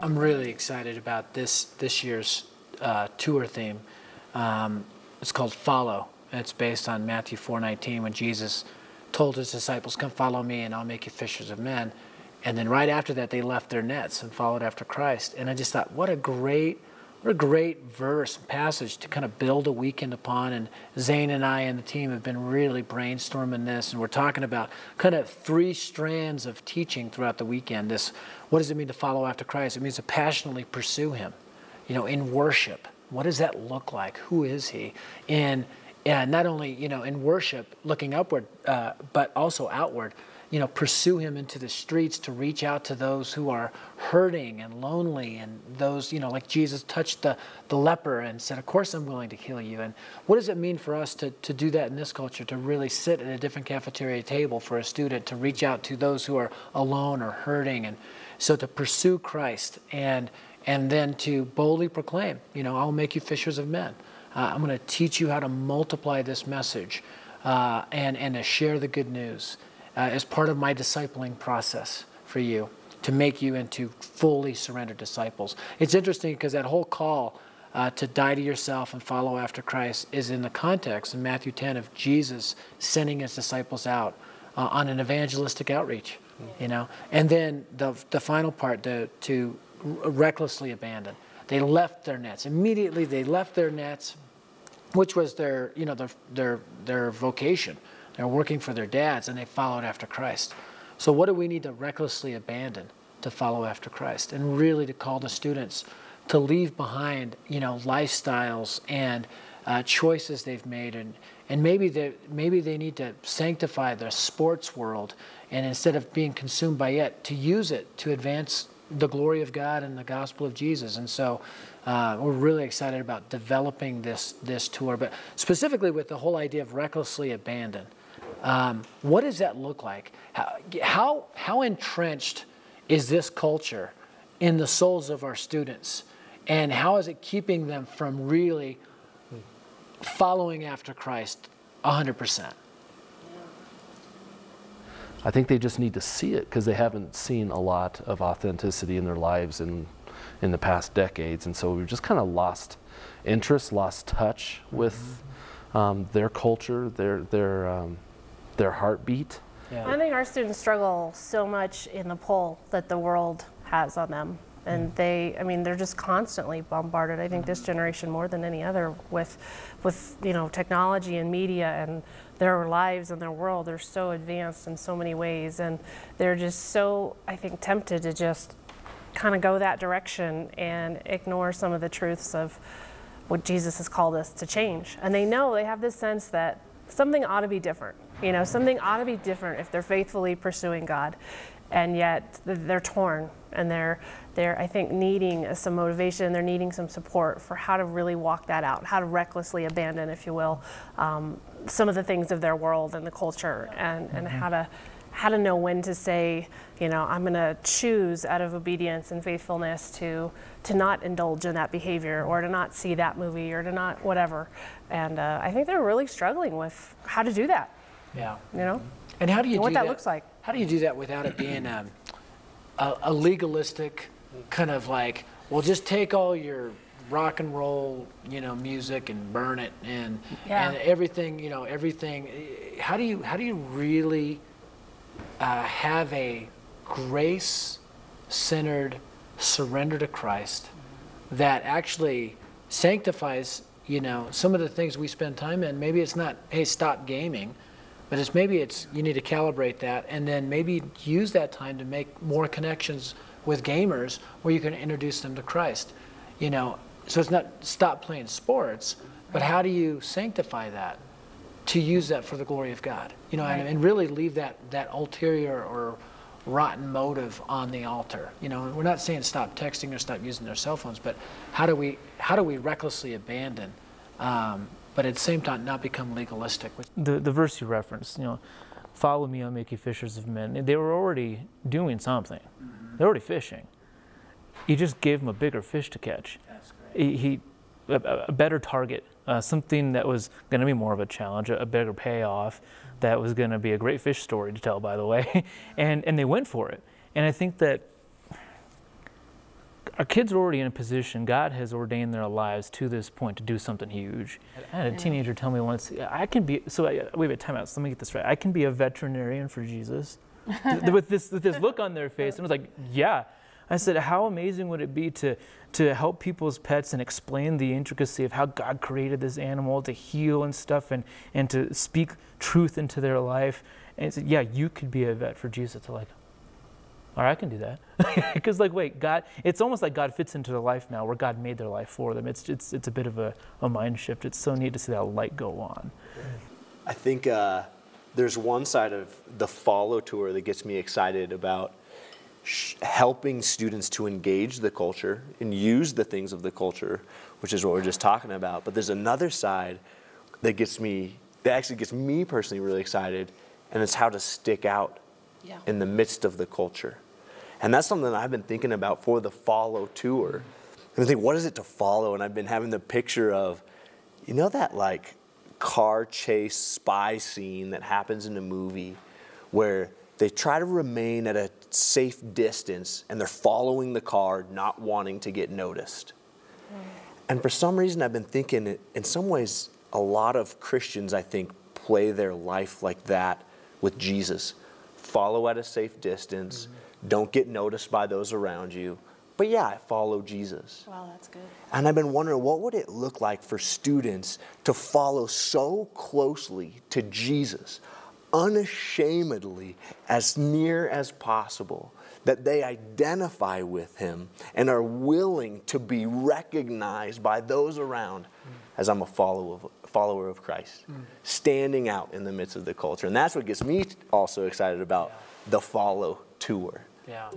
I'm really excited about this year's tour theme. It's called Follow. And it's based on Matthew 4:19 when Jesus told his disciples, "Come follow me and I'll make you fishers of men." And then right after that, they left their nets and followed after Christ. And I just thought, what a great verse and passage to kind of build a weekend upon. And Zane and I and the team have been really brainstorming this, and we're talking about kind of 3 strands of teaching throughout the weekend. This, what does it mean to follow after Christ? It means to passionately pursue him, in worship. What does that look like? Who is he? And not only, in worship, looking upward, but also outward. Pursue him into the streets to reach out to those who are hurting and lonely, and those, like Jesus touched the leper and said, "Of course I'm willing to heal you." And what does it mean for us to do that in this culture, to really sit at a different cafeteria table for a student, to reach out to those who are alone or hurting? And so to pursue Christ and then to boldly proclaim, "I'll make you fishers of men. I'm going to teach you how to multiply this message and to share the good news as part of my discipling process for you, to make you into fully surrendered disciples." It's interesting because that whole call to die to yourself and follow after Christ is in the context in Matthew 10 of Jesus sending his disciples out on an evangelistic outreach, And then the final part, to recklessly abandon. They left their nets. Immediately they left their nets, which was their vocation. They're working for their dads, and they followed after Christ. So what do we need to recklessly abandon to follow after Christ? And really to call the students to leave behind, lifestyles and choices they've made. And maybe they need to sanctify the sports world, and instead of being consumed by it, to use it to advance the glory of God and the gospel of Jesus. And so we're really excited about developing this tour, but specifically with the whole idea of recklessly abandon. What does that look like? How entrenched is this culture in the souls of our students? And how is it keeping them from really following after Christ 100%? I think they just need to see it because they haven't seen a lot of authenticity in their lives in the past decades. And so we've just kind of lost interest, lost touch with their culture, their heartbeat. Yeah. I think our students struggle so much in the pull that the world has on them. And they're just constantly bombarded. I think this generation more than any other with technology and media, and their lives and their world. They're so advanced in so many ways, and they're just so, I think, tempted to just kind of go that direction and ignore some of the truths of what Jesus has called us to change. And they have this sense that something ought to be different. Something ought to be different if they're faithfully pursuing God. And yet they're torn, and they're I think needing some motivation. They're needing some support for how to really walk that out, how to recklessly abandon, if you will, some of the things of their world and the culture, and how to know when to say, I'm going to choose out of obedience and faithfulness to not indulge in that behavior, or to not see that movie, or to not whatever. And I think they're really struggling with how to do that. Yeah. And how do you do what that looks like. How do you do that without it being a legalistic kind of like, well, just take all your rock and roll, music and burn it, and everything, everything. How do you really have a grace-centered surrender to Christ that actually sanctifies, some of the things we spend time in? Maybe it's not, hey, stop gaming. But maybe you need to calibrate that, and then maybe use that time to make more connections with gamers where you can introduce them to Christ. So it's not stop playing sports, but how do you sanctify that to use that for the glory of God? And really leave that ulterior or rotten motive on the altar. We're not saying stop texting or stop using their cell phones, but how do we recklessly abandon? But at the same time, not become legalistic. The verse you referenced, follow me, I'll make you fishers of men. They were already doing something. They're already fishing. He just gave them a bigger fish to catch. That's great. A better target, something that was going to be more of a challenge, a bigger payoff, that was going to be a great fish story to tell, by the way. and they went for it. And I think that our kids are already in a position, God has ordained their lives to this point to do something huge. I had a teenager tell me once, I can be, wait, time out, so let me get this right. I can be a veterinarian for Jesus. with this look on their face. And I was like, yeah. I said, how amazing would it be to help people's pets and explain the intricacy of how God created this animal to heal and stuff and to speak truth into their life. And he said, yeah, you could be a vet for Jesus. To like, all right, I can do that. Because like, wait, God, it's almost like God fits into their life now where God made their life for them. It's a bit of a mind shift. It's so neat to see that light go on. I think there's one side of the Follow Tour that gets me excited about helping students to engage the culture and use the things of the culture, which is what we're just talking about. But there's another side that actually gets me personally really excited, and it's how to stick out in the midst of the culture. And that's something that I've been thinking about for the Follow Tour. And I think, what is it to follow? And I've been having the picture of, you know, that like car chase spy scene that happens in a movie where they try to remain at a safe distance and they're following the car, not wanting to get noticed. And for some reason, I've been thinking, in some ways, a lot of Christians, I think, play their life like that with Jesus. Follow at a safe distance, don't get noticed by those around you. But yeah, I follow Jesus. Wow, that's good. And I've been wondering, what would it look like for students to follow so closely to Jesus, unashamedly, as near as possible, that they identify with him and are willing to be recognized by those around as I'm a follower of Christ, standing out in the midst of the culture. And that's what gets me also excited about the Follow Tour. Yeah.